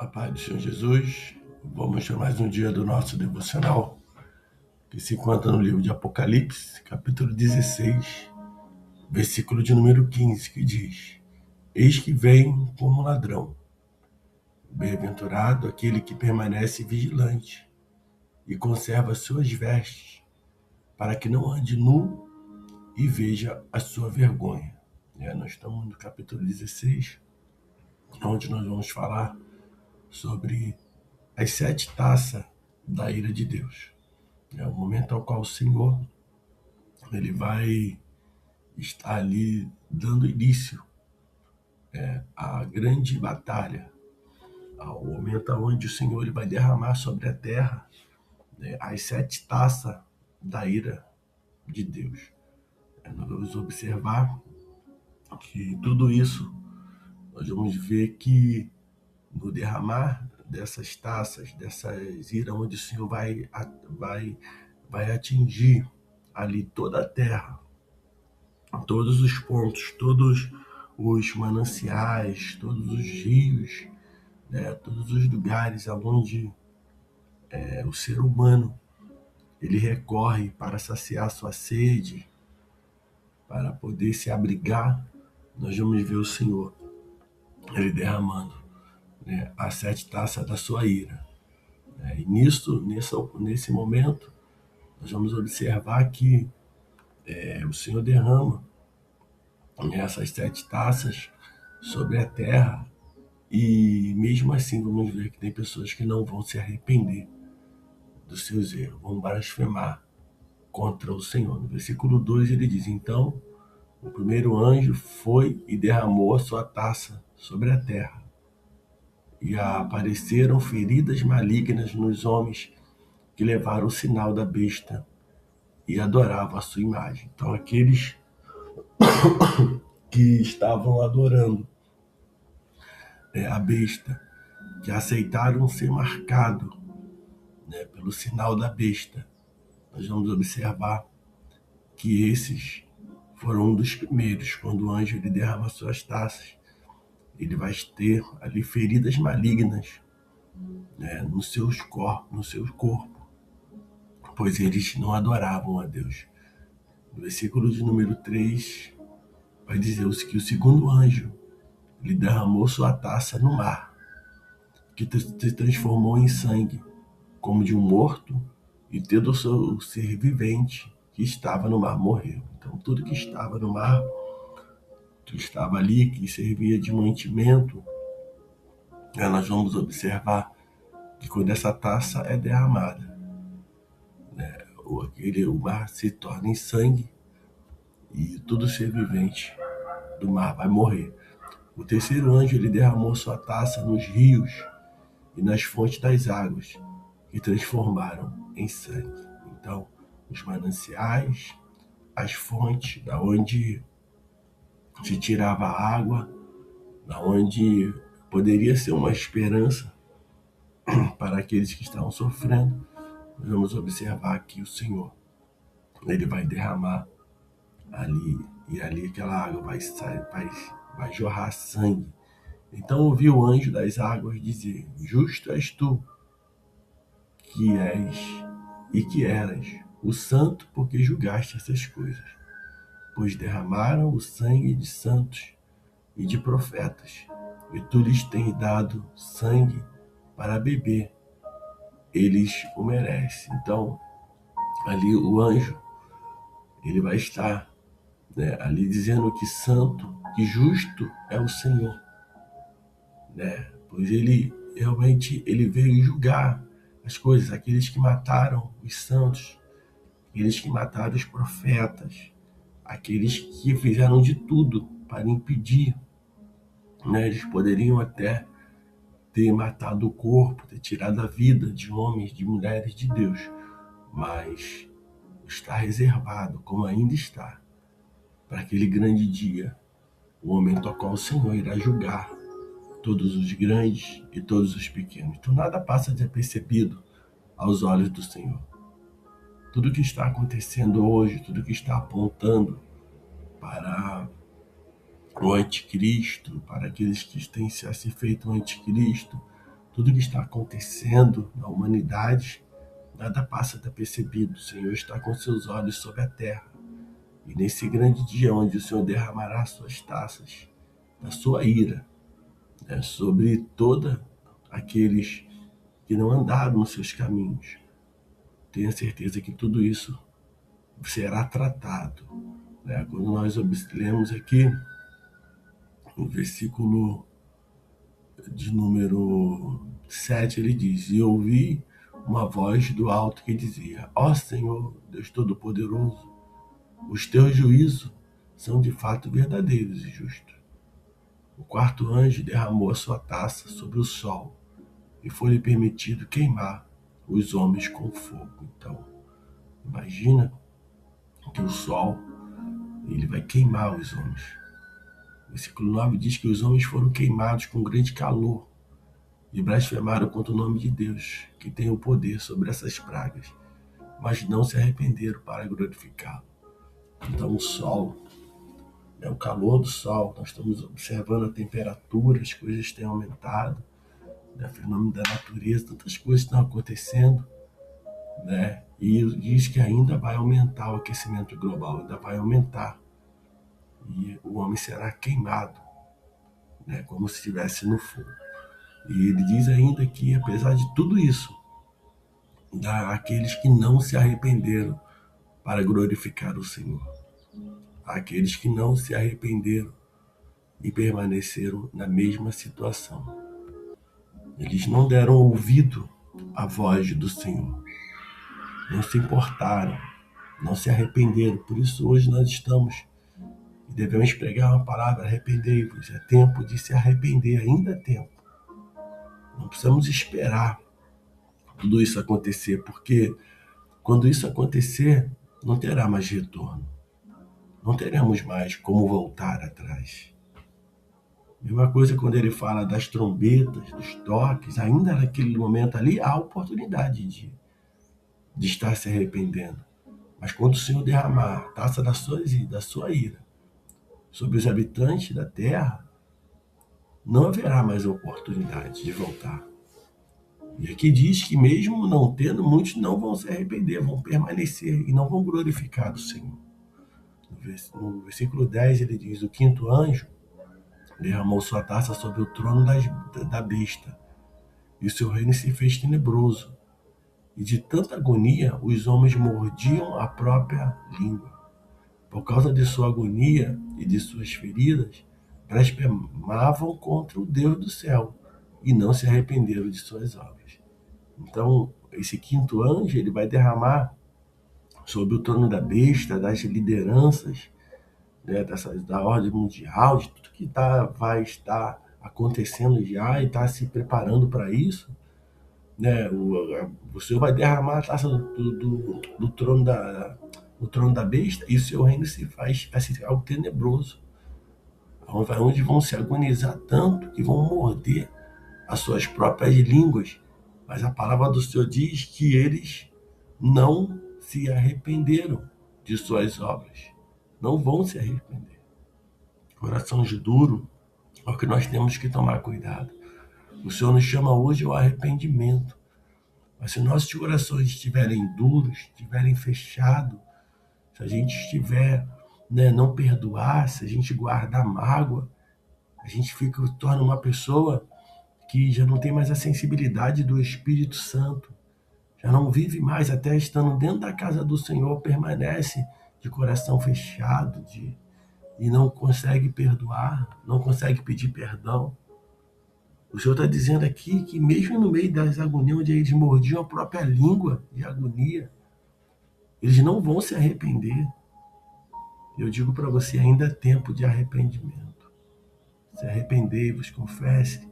A paz do Senhor Jesus. Vamos a mais um dia do nosso devocional, que se encontra no livro de Apocalipse, capítulo 16, versículo de número 15, que diz: Eis que vem como ladrão. Bem-aventurado aquele que permanece vigilante e conserva suas vestes, para que não ande nu e veja a sua vergonha. Nós estamos no capítulo 16, onde nós vamos falar sobre as 7 taças da ira de Deus. É o momento ao qual o Senhor ele vai estar ali dando início à grande batalha, ao momento onde o Senhor ele vai derramar sobre a terra, as 7 taças da ira de Deus. Nós vamos observar que tudo isso, nós vamos ver que no derramar dessas taças, dessas iras, onde o Senhor vai atingir ali toda a terra, todos os pontos, todos os mananciais, todos os rios, todos os lugares aonde o ser humano ele recorre para saciar sua sede, para poder se abrigar. Nós vamos ver o Senhor ele derramando as 7 taças da sua ira. E nesse momento, nós vamos observar que o Senhor derrama essas 7 taças sobre a terra, e mesmo assim vamos ver que tem pessoas que não vão se arrepender dos seus erros, vão blasfemar contra o Senhor. No versículo 2 ele diz: Então o primeiro anjo foi e derramou a sua taça sobre a terra, e apareceram feridas malignas nos homens que levaram o sinal da besta e adoravam a sua imagem. Então aqueles que estavam adorando a besta, que aceitaram ser marcado pelo sinal da besta, nós vamos observar que esses foram um dos primeiros. Quando o anjo ele derrama suas taças, ele vai ter ali feridas malignas no seu corpo, pois eles não adoravam a Deus. No versículo de número 3, vai dizer que o segundo anjo ele derramou sua taça no mar, que se transformou em sangue, como de um morto, e todo o seu ser vivente que estava no mar morreu. Então tudo que estava no mar, que estava ali, que servia de mantimento, nós vamos observar que quando essa taça é derramada, o mar se torna em sangue e todo ser vivente do mar vai morrer. O terceiro anjo ele derramou sua taça nos rios e nas fontes das águas, que transformaram em sangue. Então, os mananciais, as fontes, da onde se tirava a água, da onde poderia ser uma esperança para aqueles que estavam sofrendo, nós vamos observar que o Senhor ele vai derramar ali, e ali aquela água vai jorrar sangue. Então ouvi o anjo das águas dizer: Justo és tu, que és e que eras o santo, porque julgaste essas coisas, pois derramaram o sangue de santos e de profetas, e tu lhes tens dado sangue para beber, eles o merecem. Então ali o anjo ele vai estar ali dizendo que santo, que justo é o Senhor, pois ele realmente ele veio julgar as coisas, aqueles que mataram os santos, aqueles que mataram os profetas, aqueles que fizeram de tudo para impedir, eles poderiam até ter matado o corpo, ter tirado a vida de homens, de mulheres de Deus, mas está reservado, como ainda está, para aquele grande dia, o momento ao qual o Senhor irá julgar todos os grandes e todos os pequenos. Então nada passa desapercebido aos olhos do Senhor. Tudo que está acontecendo hoje, tudo que está apontando para o anticristo, para aqueles que têm se feito o anticristo, Tudo que está acontecendo na humanidade, nada passa desapercebido. O Senhor está com seus olhos sobre a terra. E nesse grande dia onde o Senhor derramará suas taças, da sua ira, né, sobre todos aqueles que não andaram nos seus caminhos, tenha certeza que tudo isso será tratado. Né? Quando nós lemos aqui o versículo de número 7, ele diz: E ouvi uma voz do alto que dizia: Ó Senhor, Deus Todo-Poderoso, os teus juízos são de fato verdadeiros e justos. O quarto anjo derramou a sua taça sobre o sol e foi-lhe permitido queimar os homens com fogo. Então, imagina que o sol ele vai queimar os homens. O versículo 9 diz que os homens foram queimados com grande calor e blasfemaram contra o nome de Deus, que tem o poder sobre essas pragas, mas não se arrependeram para glorificá-lo. Então o sol, o calor do sol, nós estamos observando a temperatura, as coisas têm aumentado, né, fenômeno da natureza, tantas coisas estão acontecendo, né, e diz que ainda vai aumentar o aquecimento global, ainda vai aumentar, e o homem será queimado, né, como se estivesse no fogo. E ele diz ainda que, apesar de tudo isso, aqueles que não se arrependeram para glorificar o Senhor, aqueles que não se arrependeram e permaneceram na mesma situação. Eles não deram ouvido à voz do Senhor, não se importaram, não se arrependeram. Por isso hoje nós estamos e devemos pregar uma palavra: arrependei-vos. É tempo de se arrepender, ainda é tempo. Não precisamos esperar tudo isso acontecer, porque quando isso acontecer, não terá mais retorno. Não teremos mais como voltar atrás. Mesma coisa quando ele fala das trombetas, dos toques, ainda naquele momento ali há oportunidade de estar se arrependendo. Mas quando o Senhor derramar a taça da sua ira sobre os habitantes da terra, não haverá mais oportunidade de voltar. E aqui diz que mesmo não tendo, muitos não vão se arrepender, vão permanecer e não vão glorificar o Senhor. No versículo 10 ele diz: o quinto anjo derramou sua taça sobre o trono da besta, e o seu reino se fez tenebroso. E de tanta agonia, os homens mordiam a própria língua. Por causa de sua agonia e de suas feridas, blasfemavam contra o Deus do céu e não se arrependeram de suas obras. Então, esse quinto anjo ele vai derramar sobre o trono da besta, das lideranças, né, da ordem mundial, de tudo que vai estar acontecendo já e está se preparando para isso, né? O Senhor vai derramar a taça do trono da besta e o seu reino vai ser algo tenebroso, onde vão se agonizar tanto que vão morder as suas próprias línguas. Mas a palavra do Senhor diz que eles não se arrependeram de suas obras. Não vão se arrepender. Coração de duro é o que nós temos que tomar cuidado. O Senhor nos chama hoje ao arrependimento. Mas se nossos corações estiverem duros, estiverem fechados, se a gente estiver, não perdoar, se a gente guardar mágoa, a gente torna uma pessoa que já não tem mais a sensibilidade do Espírito Santo, já não vive mais, até estando dentro da casa do Senhor, permanece de coração fechado e não consegue perdoar, não consegue pedir perdão. O Senhor está dizendo aqui que mesmo no meio das agonias, onde eles mordiam a própria língua de agonia, eles não vão se arrepender. Eu digo para você, ainda é tempo de arrependimento. Se arrependei-vos, confesse,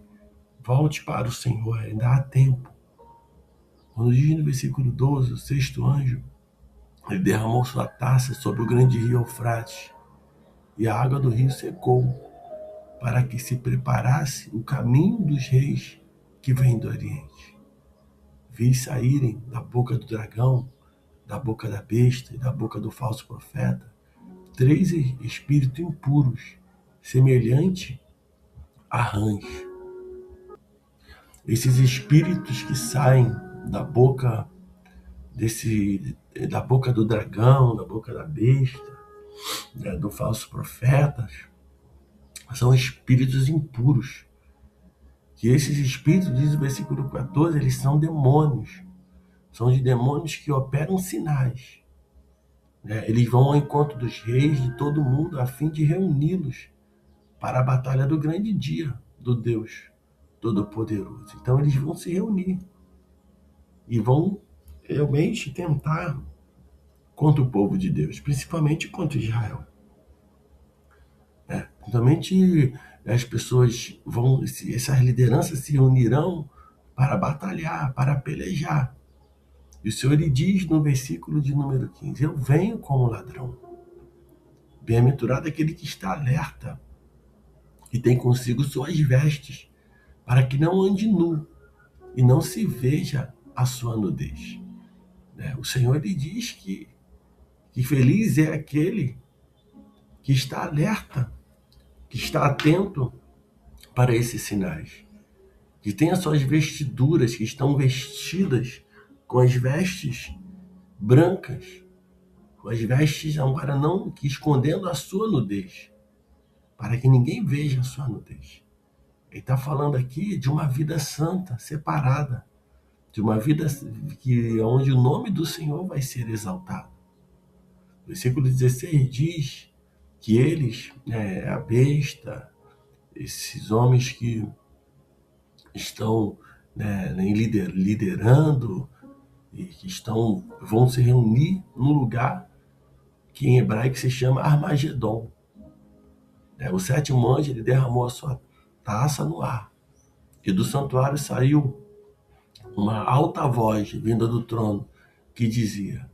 volte para o Senhor, ainda há tempo. Quando diz no versículo 12, o sexto anjo, ele derramou sua taça sobre o grande rio Eufrates, e a água do rio secou, para que se preparasse o caminho dos reis que vêm do Oriente. Vi saírem da boca do dragão, da boca da besta e da boca do falso profeta 3 espíritos impuros, semelhante a rãs. esses espíritos que saem da boca da boca do dragão, da boca da besta, né, do falso profeta, são espíritos impuros. Que esses espíritos, diz o versículo 14, eles são demônios. São de demônios que operam sinais. Né? Eles vão ao encontro dos reis de todo mundo a fim de reuni-los para a batalha do grande dia do Deus Todo-Poderoso. Então eles vão se reunir e vão realmente tentar contra o povo de Deus, principalmente contra Israel. Principalmente as pessoas vão, essas lideranças se reunirão para batalhar, para pelejar. E o Senhor lhe diz no versículo de número 15, eu venho como ladrão. Bem-aventurado aquele que está alerta e tem consigo suas vestes, para que não ande nu e não se veja a sua nudez. O Senhor lhe diz que feliz é aquele que está alerta, que está atento para esses sinais, que tem as suas vestiduras, que estão vestidas com as vestes brancas, com as vestes agora não que escondendo a sua nudez, para que ninguém veja a sua nudez. Ele está falando aqui de uma vida santa, separada, de uma vida onde o nome do Senhor vai ser exaltado. O versículo 16 diz que eles, a besta, esses homens que estão liderando e que vão se reunir num lugar que em hebraico se chama Armagedon. O sétimo anjo ele derramou a sua taça no ar e do santuário saiu uma alta voz vinda do trono que dizia,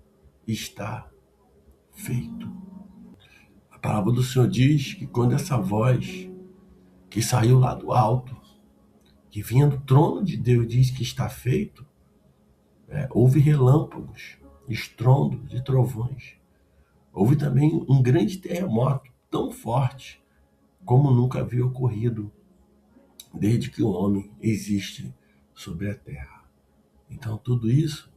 está feito. A palavra do Senhor diz que quando essa voz que saiu lá do alto, que vinha do trono de Deus, diz que está feito, houve relâmpagos, estrondos e trovões. Houve também um grande terremoto, tão forte como nunca havia ocorrido desde que o homem existe sobre a terra. Então tudo isso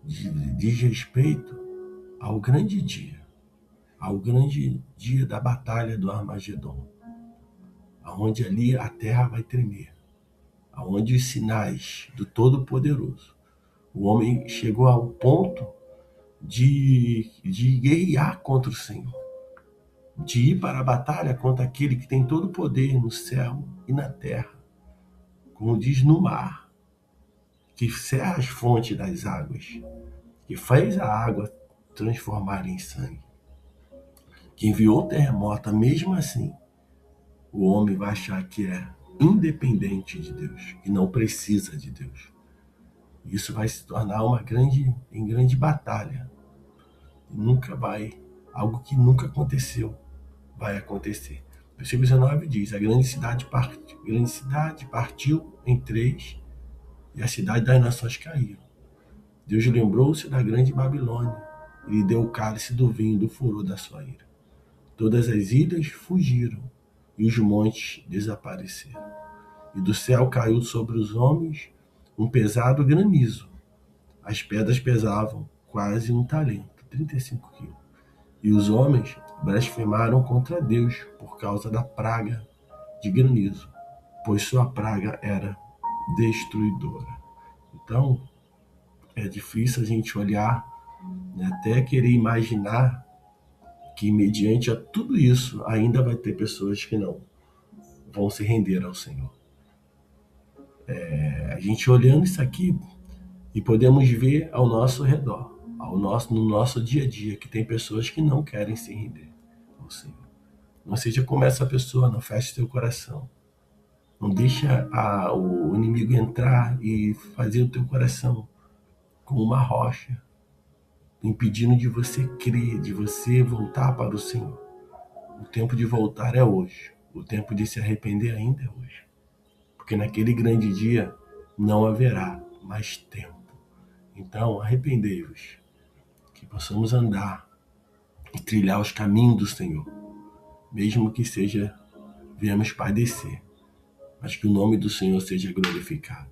diz respeito ao grande dia da batalha do Armagedon, aonde ali a terra vai tremer, aonde os sinais do Todo-Poderoso, o homem chegou ao ponto de guerrear contra o Senhor, de ir para a batalha contra aquele que tem todo o poder no céu e na terra, como diz no mar, que cerra as fontes das águas, que fez a água transformar em sangue, que enviou o terremoto. Mesmo assim, o homem vai achar que é independente de Deus, que não precisa de Deus. Isso vai se tornar uma grande batalha. Algo que nunca aconteceu, vai acontecer. O versículo 19 diz, a grande cidade partiu em três e a cidade das nações caiu. Deus lembrou-se da grande Babilônia e lhe deu o cálice do vinho do furor da sua ira. Todas as ilhas fugiram e os montes desapareceram. E do céu caiu sobre os homens um pesado granizo. As pedras pesavam quase 1 talento, 35 quilos. E os homens blasfemaram contra Deus por causa da praga de granizo, pois sua praga era destruidora. Então, é difícil a gente olhar, até querer imaginar que, mediante a tudo isso, ainda vai ter pessoas que não vão se render ao Senhor. A gente olhando isso aqui e podemos ver ao nosso redor, no nosso dia a dia, que tem pessoas que não querem se render ao Senhor. Não seja como essa pessoa, não feche seu coração. Não deixa o inimigo entrar e fazer o teu coração como uma rocha, impedindo de você crer, de você voltar para o Senhor. O tempo de voltar é hoje. O tempo de se arrepender ainda é hoje. Porque naquele grande dia não haverá mais tempo. Então, arrependei-vos, que possamos andar e trilhar os caminhos do Senhor, mesmo que venhamos padecer. mas que o nome do Senhor seja glorificado.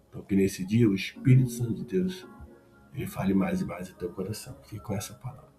Então, que nesse dia o Espírito Santo de Deus, ele fale mais e mais no teu coração. Fique com essa palavra.